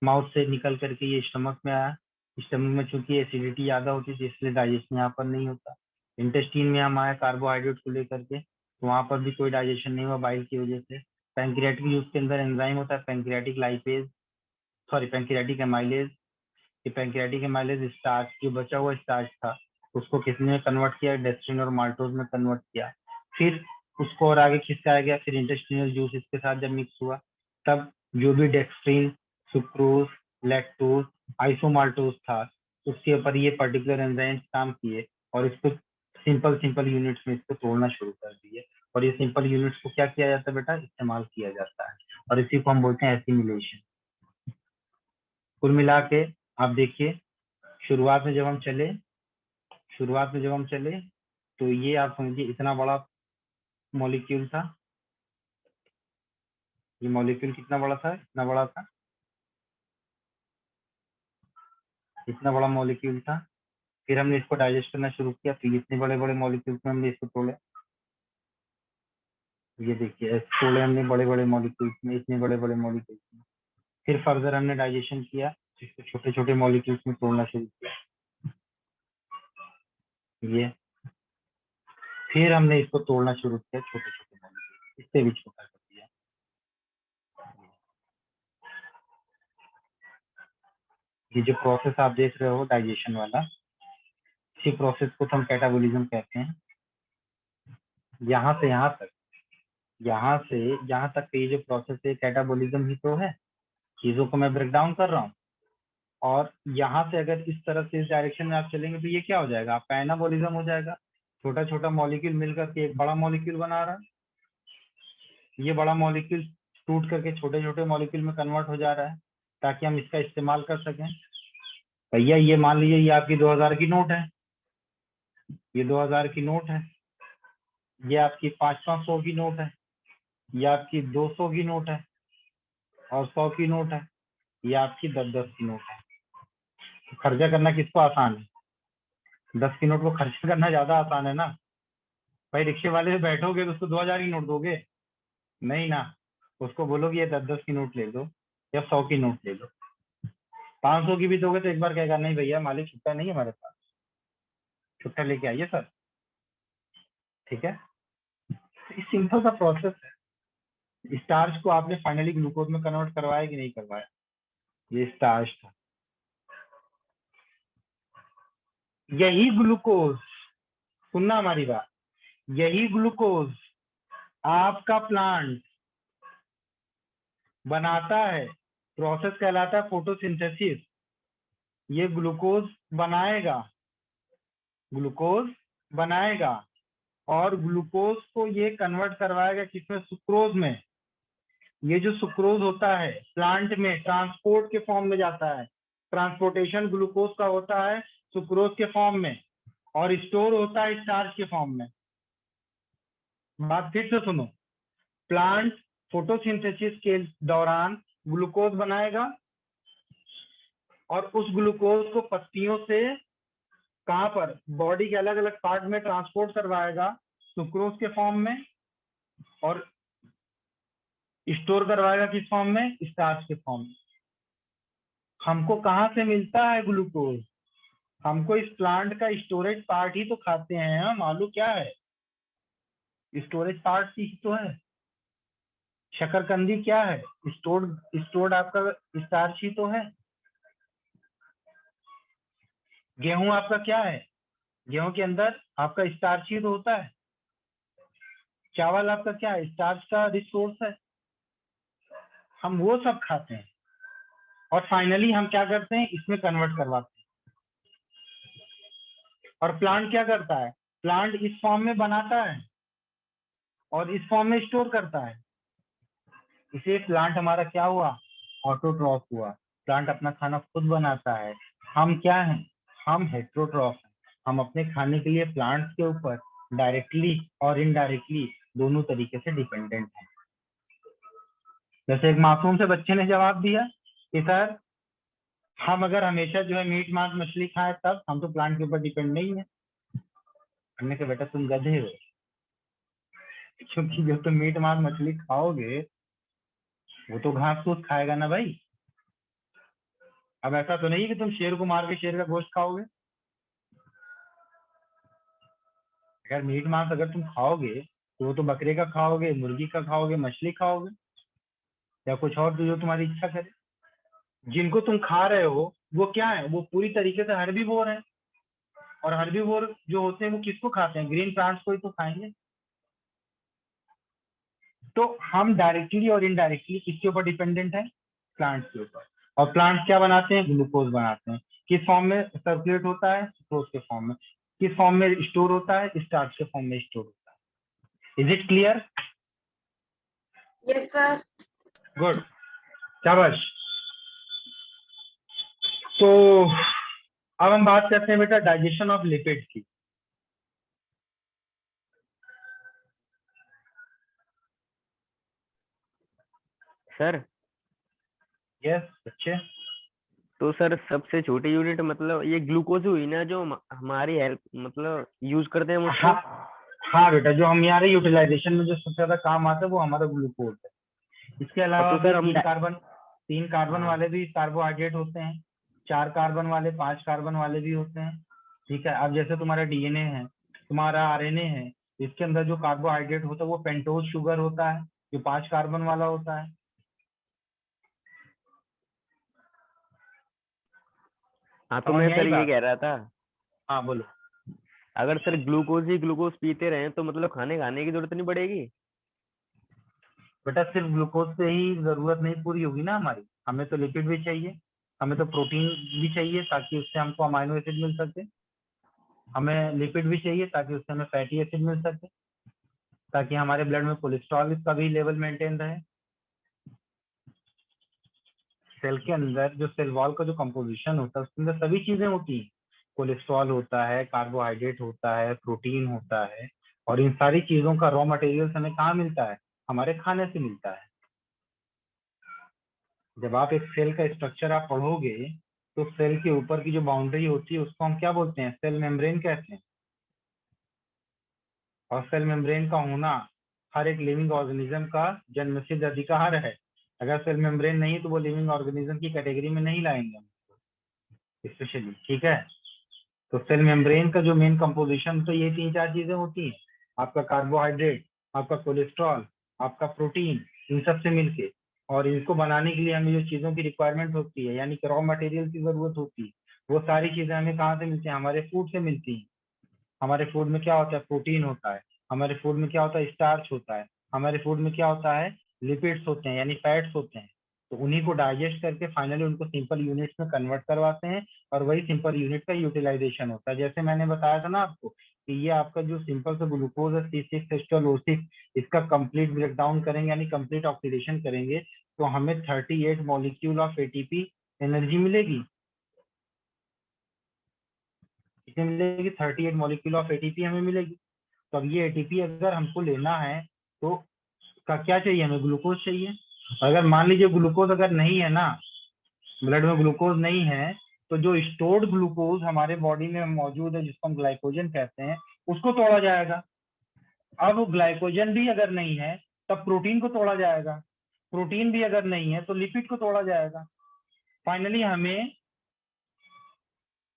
A: माउथ से निकल करके ये स्टमक में आया। स्टमक में चूंकि एसिडिटी ज्यादा होती थी इसलिए डाइजेशन यहाँ पर नहीं होता। इंटेस्टीन में हम आए कार्बोहाइड्रेट को लेकर के, तो वहां पर भी कोई डाइजेशन नहीं हुआ बाइल की वजह से। पैंक्रियाटिक यूज के अंदर एंजाइम होता है pancreatic lipase, sorry pancreatic amylase. ये पैंक्रियाटिक एमाइलेज स्टार्च, जो बचा हुआ स्टार्च था उसको किसने कन्वर्ट किया? डेक्स्ट्रिन और माल्टोज में कन्वर्ट किया। फिर उसको और आगे खिसकाया गया। फिर इंटेस्टिनल जूस इसके साथ जब मिक्स हुआ तब जो भी डेक्स्ट्रिन, सुक्रोज, लैक्टोज, आइसोमाल्टोज था उसके ऊपर ये पर्टिकुलर एंजाइम्स काम किए और इसको सिंपल सिंपल यूनिट्स में इसको तोड़ना शुरू कर दिए। और ये सिंपल यूनिट्स को क्या किया जाता है बेटा? इस्तेमाल किया जाता है, और इसी को हम बोलते हैं एसिमिलेशन। कुल मिला के आप देखिए, शुरुआत में जब हम चले तो ये आप समझिए इतना बड़ा मॉलिक्यूल था। ये मॉलिक्यूल कितना बड़ा था? इतना बड़ा था, इतना बड़ा मॉलिक्यूल था। फिर हमने इसको डाइजेस्ट करना शुरू किया, फिर इतने बड़े बड़े मॉलिक्यूल्स में हमने इसको तोड़े। ये देखिए ऐसे तोड़े हमने बड़े बड़े मॉलिक्यूल्स में, इतने बड़े बड़े मॉलिक्यूल्स में। फिर फर्दर हमने डाइजेशन किया, इसको छोटे छोटे मॉलिक्यूल्स में तोड़ना शुरू किया। ये फिर हमने इसको तोड़ना शुरू किया छोटे छोटे मॉलिक्यूल, इससे भी छोटा कर दिया। ये जो प्रोसेस आप देख रहे हो डाइजेशन वाला, इसी प्रोसेस को हम कैटाबोलिज्म कहते हैं। यहाँ से यहाँ तक, यहाँ से यहाँ तक ये जो प्रोसेस है कैटाबोलिज्म ही तो है। चीजों को मैं ब्रेक डाउन कर रहा हूँ, और यहाँ से अगर इस तरफ से इस डायरेक्शन में आप चलेंगे तो ये क्या हो जाएगा? आपका एनाबोलिज्म हो जाएगा। छोटा छोटा मॉलिक्यूल मिलकर के एक बड़ा मॉलिक्यूल बना रहा है। ये बड़ा मॉलिक्यूल टूट करके छोटे छोटे मॉलिक्यूल में कन्वर्ट हो जा रहा है ताकि हम इसका इस्तेमाल कर सकें। भैया ये मान लीजिए ये आपकी 2000 की नोट है, ये 2000 की नोट है, ये आपकी 500 की नोट है, ये आपकी 200 की नोट है और 100 की नोट है, ये आपकी 10-10 की नोट है। तो खर्चा करना किसको आसान है? 10 की नोट को खर्चा करना ज्यादा आसान है ना भाई। रिक्शे वाले से बैठोगे तो उसको 2000 की नोट दोगे? नहीं ना, उसको बोलोगे ये 10-10 की नोट ले लो या 100 की नोट ले लो। 500 की भी दोगे तो एक बार कहेगा नहीं भैया मालिक छुट्टा नहीं है हमारे पास, छुट्टा लेके आइए सर। ठीक है, ये सिंपल सा प्रोसेस है। स्टार्च को आपने फाइनली ग्लूकोज में कन्वर्ट करवाया कि नहीं करवाया? ये स्टार्च था, यही ग्लूकोज, सुनना हमारी बात, यही ग्लूकोज आपका प्लांट बनाता है। प्रोसेस कहलाता है फोटोसिंथेसिस। ये ग्लूकोज बनाएगा, ग्लूकोज बनाएगा और ग्लूकोज को ये कन्वर्ट करवाएगा किसमें? सुक्रोज में। ये जो सुक्रोज होता है प्लांट में ट्रांसपोर्ट के फॉर्म में जाता है, ट्रांसपोर्टेशन ग्लूकोज का होता है सुक्रोज के फॉर्म में और स्टोर होता है स्टार्च के फॉर्म में। बात फिर से सुनो, प्लांट फोटोसिंथेसिस के दौरान ग्लूकोज बनाएगा और उस ग्लूकोज को पत्तियों से कहां पर? बॉडी के अलग अलग पार्ट में ट्रांसपोर्ट करवाएगा सुक्रोज के फॉर्म में और स्टोर करवाएगा किस फॉर्म में? स्टार्च के फॉर्म में। हमको कहाँ से मिलता है ग्लूकोज? हमको इस प्लांट का स्टोरेज पार्ट ही तो खाते हैं हम। आलू क्या है? स्टोरेज पार्ट ही तो है। शकरकंदी क्या है? स्टोर्ड आपका स्टार्च ही तो है। गेहूं आपका क्या है? गेहूं के अंदर आपका स्टार्च ही तो होता है। चावल आपका क्या है? स्टार्च का रिसोर्स है। हम वो सब खाते हैं और फाइनली हम क्या करते हैं? इसमें कन्वर्ट करवाते हैं। और प्लांट क्या करता है? प्लांट इस फॉर्म में बनाता है और इस फॉर्म में स्टोर करता है। इसे प्लांट हमारा क्या हुआ? ऑटोट्रॉफ हुआ। प्लांट अपना खाना खुद बनाता है। हम क्या हैं? हम हेटेरोट्रॉफ हैं। हम अपने खाने के लिए प्लांट्स के ऊपर डायरेक्टली और इनडायरेक्टली दोनों तरीके से डिपेंडेंट हैं। जैसे एक मासूम से बच्चे ने जवाब दिया कि सर हम अगर हमेशा जो है मीट मांस मछली खाएं तब हम तो प्लांट के ऊपर डिपेंड नहीं है। हमने कहा बेटा तुम गधे हो, क्योंकि जो तुम मीट मांस मछली खाओगे वो तो घास फूस खाएगा ना भाई। अब ऐसा तो नहीं कि तुम शेर को मार के शेर का गोश्त खाओगे। अगर मीट मांस अगर तुम खाओगे तो वो तो बकरे का खाओगे, मुर्गी का खाओगे, मछली खाओगे या कुछ और जो तुम्हारी इच्छा करे। जिनको तुम खा रहे हो वो क्या है? वो पूरी तरीके से हर्बीवोर है। और हर्बीवोर जो होते हैं वो किसको खाते हैं? ग्रीन प्लांट्स को ही तो खाएंगे। तो हम डायरेक्टली और इनडायरेक्टली किसके ऊपर डिपेंडेंट है? प्लांट्स के ऊपर। और प्लांट्स क्या बनाते हैं? ग्लूकोज बनाते हैं। किस फॉर्म में सर्कुलेट होता है? सुक्रोज के फॉर्म में। किस फॉर्म में स्टोर होता है? स्टार्च के फॉर्म में स्टोर होता है। Is it clear?
B: Yes, sir.
A: Good, शाबाश। तो अब हम बात करते हैं बेटा डाइजेशन ऑफ लिपिड्स की।
C: सर
A: यस बच्चे।
C: तो सर सबसे छोटी यूनिट मतलब ये ग्लूकोज हुई ना जो हमारी हेल्प मतलब यूज करते हैं हम उसको।
A: हाँ हाँ बेटा, जो हमारे यूटिलाइजेशन में जो सबसे ज्यादा काम आता है वो हमारा ग्लूकोज है। इसके अलावा
C: तो
A: भी
C: सर हम
A: तीन कार्बन
C: हाँ
A: वाले भी कार्बोहाइड्रेट होते हैं, 4 कार्बन वाले, 5 कार्बन वाले भी होते हैं। ठीक है, अब जैसे तुम्हारा डीएनए है, तुम्हारा आरएनए है, इसके अंदर जो कार्बोहाइड्रेट होता है वो पेंटोज शुगर होता है जो 5 कार्बन वाला होता है।
C: हाँ तो
A: समझ
C: मैं
A: में आई
C: सर ये
A: बात?
C: कह रहा था,
A: हाँ बोलो।
C: अगर सर ग्लूकोज ही ग्लूकोज पीते रहे तो मतलब खाने खाने की जरूरत नहीं पड़ेगी।
A: बेटा सिर्फ ग्लूकोज से ही जरूरत नहीं पूरी होगी ना हमारी, हमें तो लिपिड भी चाहिए, हमें तो प्रोटीन भी चाहिए ताकि उससे हमको अमाइनो एसिड मिल सके, हमें लिपिड भी चाहिए ताकि उससे हमें फैटी एसिड मिल सके। ताकि हमारे ब्लड में कोलेस्ट्रॉल का भी लेवल मेंटेन रहे। सेल के अंदर जो सेल वॉल का जो कंपोजिशन होता है उसके अंदर सभी चीजें होती हैं, कोलेस्ट्रॉल होता है, कार्बोहाइड्रेट होता है, प्रोटीन होता है, और इन सारी चीजों का रॉ मटेरियल हमें कहाँ मिलता है? हमारे खाने से मिलता है। जब आप एक सेल का स्ट्रक्चर आप पढ़ोगे तो सेल के ऊपर की जो बाउंड्री होती है उसको हम क्या बोलते हैं? सेल मेम्ब्रेन कहते हैं। और सेल मेम्ब्रेन का होना हर एक लिविंग ऑर्गेनिज्म का जन्मसिद्ध अधिकार है। अगर सेल मेम्ब्रेन नहीं तो वो लिविंग ऑर्गेनिज्म की कैटेगरी में नहीं लाएंगे स्पेशली, ठीक है। तो सेल मेम्ब्रेन का जो मेन कंपोजिशन तो ये 3-4 चीजें होती हैं, आपका कार्बोहाइड्रेट, आपका कोलेस्ट्रॉल, आपका प्रोटीन, इन सब से मिलके, और इनको बनाने के लिए हमें जो चीजों की रिक्वायरमेंट होती है यानी कि रॉ मटेरियल की जरूरत होती है, वो सारी चीजें हमें कहाँ से मिलती हैं? हमारे फूड से मिलती हैं। हमारे फूड में क्या होता है? प्रोटीन होता है। हमारे फूड में क्या होता है? स्टार्च होता है। हमारे फूड में क्या होता है? लिपिड्स होते हैं यानी फैट्स होते हैं। तो उन्हीं को डाइजेस्ट करके फाइनली उनको सिंपल यूनिट्स में कन्वर्ट करवाते हैं, और वही सिंपल यूनिट का यूटिलाइजेशन होता है। जैसे मैंने बताया था ना आपको कि ये आपका जो सिंपल सा ग्लूकोज है C6H12O6, इसका कंप्लीट ब्रेकडाउन करेंगे यानी कंप्लीट ऑक्सीडेशन करेंगे तो हमें 38 मॉलिक्यूल ऑफ ATP एनर्जी मिलेगी। कितनी मिलेगी? 38 मॉलिक्यूल ऑफ ATP हमें मिलेगी। तो अब ये ATP अगर हमको लेना है तो का क्या चाहिए? हमें ग्लूकोज चाहिए। अगर मान लीजिए ग्लूकोज अगर नहीं है ना, ब्लड में ग्लूकोज नहीं है, तो जो स्टोर्ड ग्लूकोज हमारे बॉडी में मौजूद है जिसको हम ग्लाइकोजन कहते हैं, उसको तोड़ा जाएगा। अब ग्लाइकोजन भी अगर नहीं है तब प्रोटीन को तोड़ा जाएगा। प्रोटीन भी अगर नहीं है तो लिपिड को तोड़ा जाएगा। फाइनली हमें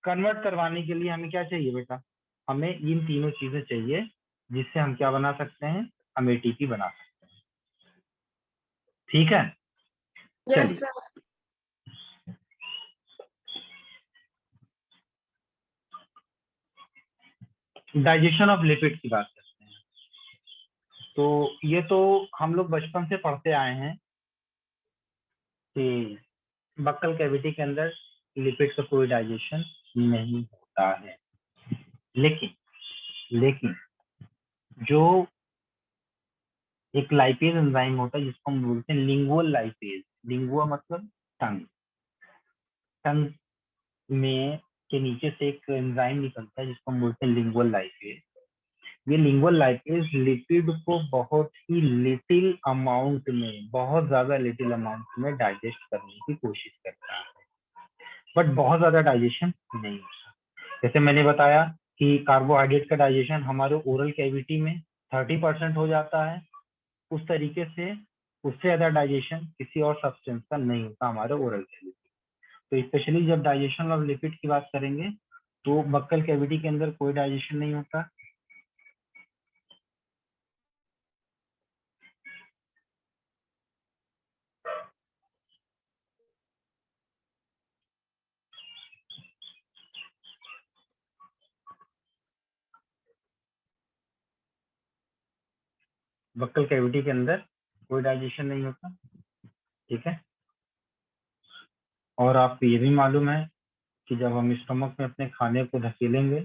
A: कन्वर्ट करवाने के लिए हमें क्या चाहिए बेटा? हमें इन तीनों चीजें चाहिए जिससे हम क्या बना सकते हैं? हम ATP बना सकते हैं। ठीक है,
B: Yes,
A: चलिए
B: sir.
A: डाइजेशन ऑफ लिपिड की बात करते हैं। तो ये तो हम लोग बचपन से पढ़ते आए हैं कि बक्कल कैविटी के अंदर लिपिड का कोई डाइजेशन नहीं होता है। लेकिन जो एक लाइपेज एंजाइम होता है जिसको हम बोलते हैं लिंगुअल लाइपेज, लिंगुआ मतलब टंग, टंग में के नीचे से एक एंजाइम निकलता है जिसको हम बोलते हैं लिंगुअल लाइपेज। ये लिंगुअल लाइपेज लिपिड को बहुत ही लिटिल अमाउंट में, बहुत ज्यादा लिटिल अमाउंट में डाइजेस्ट करने की कोशिश करता है, बट बहुत ज्यादा डाइजेशन नहीं होता। जैसे मैंने बताया कि कार्बोहाइड्रेट का डाइजेशन हमारे ओरल कैविटी में 30% हो जाता है, उस तरीके से उससे ज्यादा डाइजेशन किसी और सब्सटेंस का नहीं होता हमारे ओरल कैविटी। तो स्पेशली जब डाइजेशन ऑफ लिपिड की बात करेंगे तो बक्कल कैविटी के अंदर कोई डाइजेशन नहीं होता। बक्कल कैविटी के अंदर कोई डाइजेशन नहीं होता, ठीक है। और आपको ये भी मालूम है कि जब हम स्टमक में अपने खाने को धकेलेंगे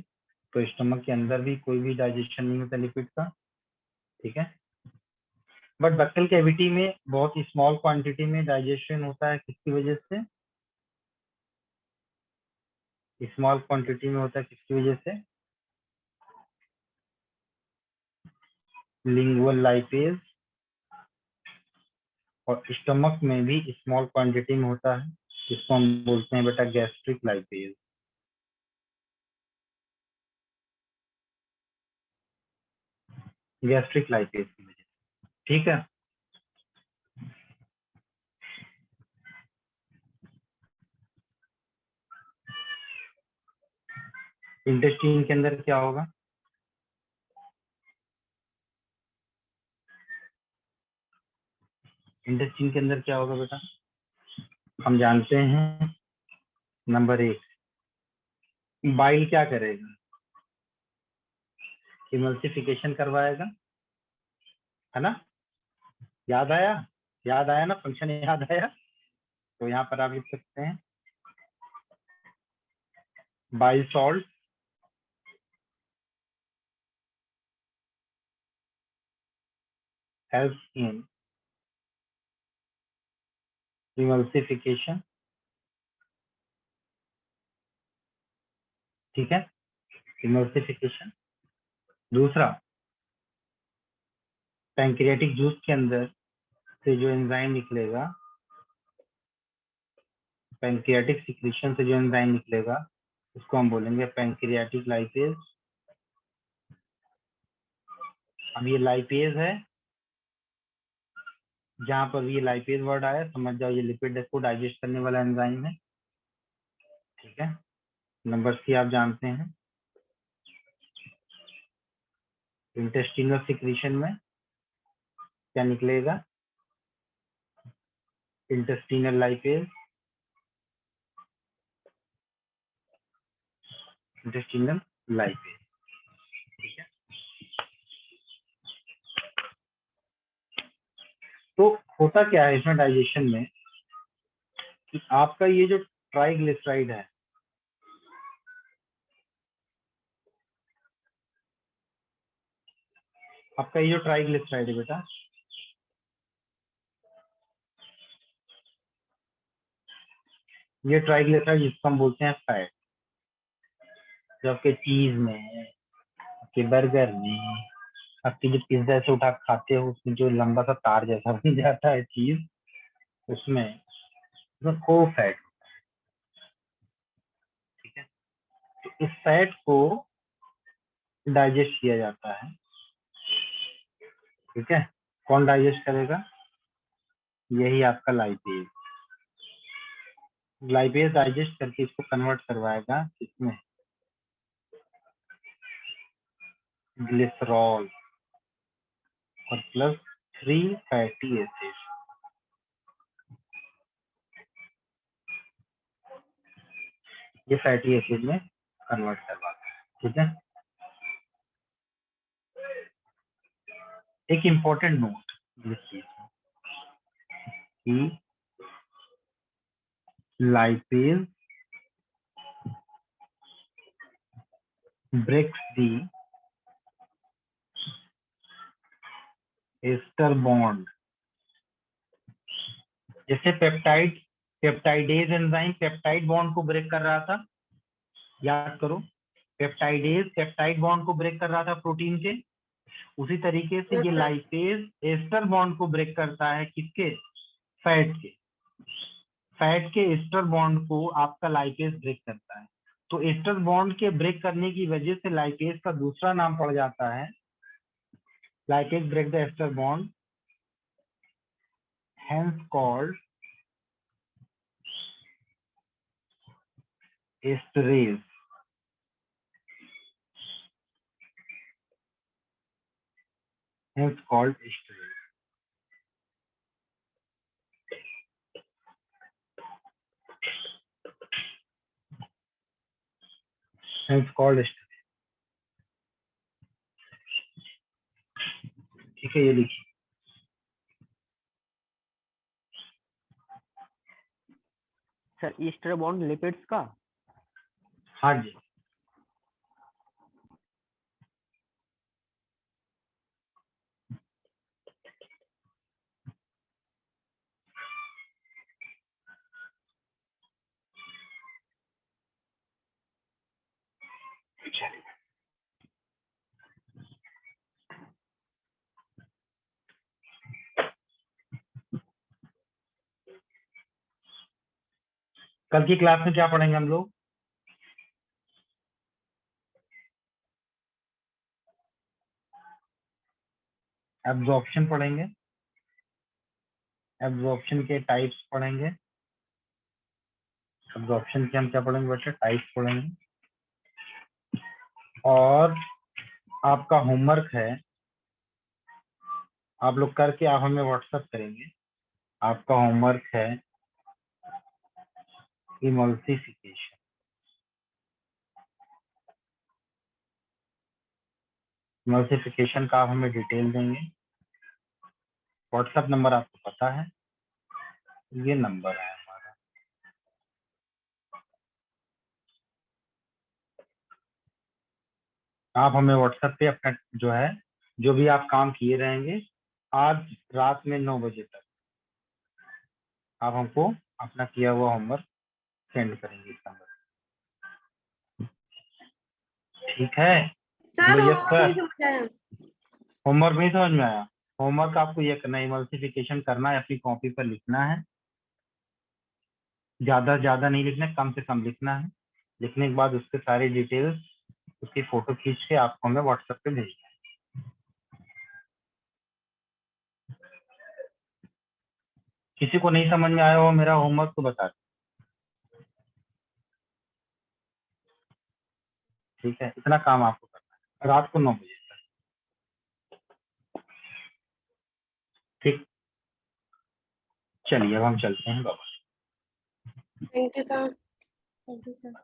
A: तो स्टमक के अंदर भी कोई भी डाइजेशन नहीं होता लिपिड का, ठीक है। बट बक्कल कैविटी में बहुत स्मॉल क्वांटिटी में डाइजेशन होता है, किसकी वजह से? स्मॉल क्वांटिटी में होता है किसकी वजह से? Lingual lipase. और स्टमक में भी स्मॉल क्वांटिटी में होता है जिसको हम बोलते हैं बेटा गैस्ट्रिक लाइपेज। गैस्ट्रिक लाइपेज की वजह से, ठीक है। इंटेस्टाइन के अंदर क्या होगा? इंटेस्टाइन के अंदर क्या होगा बेटा? हम जानते हैं नंबर 1, बाइल क्या करेगा? इमल्सिफिकेशन करवाएगा, है ना? याद आया? याद आया ना? फंक्शन याद आया? तो यहाँ पर आप लिख सकते हैं bile salt, helps in emulsification, ठीक है, emulsification। दूसरा, पैंक्रियाटिक जूस के अंदर से जो एंजाइम निकलेगा, पैंक्रियाटिक सिक्रीशन से जो एंजाइम निकलेगा उसको हम बोलेंगे पैंक्रियाटिक लाइपेज। अब ये लाइपेज है, जहां पर ये लाइपेज वर्ड आया समझ जाओ ये लिपिड को डाइजेस्ट करने वाला एंजाइम है, ठीक है। नंबर सी आप जानते हैं, इंटेस्टिनल सिक्रीशन में क्या निकलेगा, इंटेस्टिनल लाइपेज, इंटेस्टिनल लाइपेज, ठीक है। तो होता क्या है इसमें डाइजेशन में कि आपका ये जो ट्राइग्लिसराइड है, आपका ये जो ट्राइग्लिसराइड है बेटा, ये ट्राइग्लिसराइड जिसको हम बोलते हैं फैट, जो आपके चीज में, आपके बर्गर में, आपकी जो पिज्जा से उठा के खाते हो उसमें जो लंबा सा तार जैसा बन जाता है चीज, उसमें को फैट, ठीक है। तो इस फैट को डाइजेस्ट किया जाता है, ठीक है। कौन डाइजेस्ट करेगा, यही आपका लाइपेज। लाइपेज डाइजेस्ट करके इसको कन्वर्ट करवाएगा किसमें, ग्लिसरॉल और प्लस 3 फैटी एसिड, ये फैटी एसिड में कन्वर्ट करवाता है, ठीक है। एक इम्पोर्टेंट नोट इस चीज में कि लाइपेज ब्रेक्स दी एस्टर बॉन्ड। जैसे peptide, peptidase enzyme peptide bond को ब्रेक कर रहा था, याद करो, पेप्टाइडेज पेप्टाइड बॉन्ड को ब्रेक कर रहा था प्रोटीन के, उसी तरीके से
B: Yes,
A: ये
B: sir.
A: लाइपेज एस्टर बॉन्ड को ब्रेक करता है, किसके, फैट के, फैट के एस्टर बॉन्ड को आपका लाइपेज ब्रेक करता है। तो एस्टर बॉन्ड के ब्रेक करने की वजह से लाइपेज का दूसरा नाम पड़ जाता है, lipase break the ester bond, hence called esterase, hence called esterase, hence called esterase, ठीक है। ये लिखिए,
C: सर ईस्टर बॉन्ड लिपिड्स का,
A: हाँ जी। कल की क्लास में क्या पढ़ेंगे हम लोग, एब्जॉर्प्शन पढ़ेंगे, एब्जॉर्प्शन के टाइप्स पढ़ेंगे, एब्जॉर्प्शन के हम क्या पढ़ेंगे बेटा, टाइप्स पढ़ेंगे। और आपका होमवर्क है, आप लोग करके आप हमें व्हाट्सएप करेंगे, आपका होमवर्क है इमल्सिफिकेशन। इमल्सिफिकेशन का आप हमें डिटेल देंगे, व्हाट्सएप नंबर आपको पता है, ये नंबर है हमारा। आप हमें व्हाट्सएप पे अपना जो है, जो भी आप काम किए रहेंगे आज रात में 9 बजे तक आप हमको अपना किया हुआ होमवर्क सेंड करेंगे इसका मतलब। ठीक है,
B: सर
A: बोलो यस
B: होमवर्क
A: सर।
B: नहीं समझ आया।
A: होमवर्क नहीं समझ में आया? होमवर्क आपको ये करना है, इमल्सिफिकेशन करना है, अपनी कॉपी पर लिखना है, ज्यादा नहीं लिखना है, कम से कम लिखना है। लिखने के बाद उसके सारी डिटेल्स, उसकी फोटो खींच के आपको हमें व्हाट्सएप पे भेजना है। किसी को नहीं समझ में आया हो मेरा होमवर्क तो बता दो। ठीक है, इतना काम आपको करना है रात को 9 बजे तक। ठीक, चलिए अब हम चलते हैं बाबा।
B: Thank you sir.
D: Thank you sir.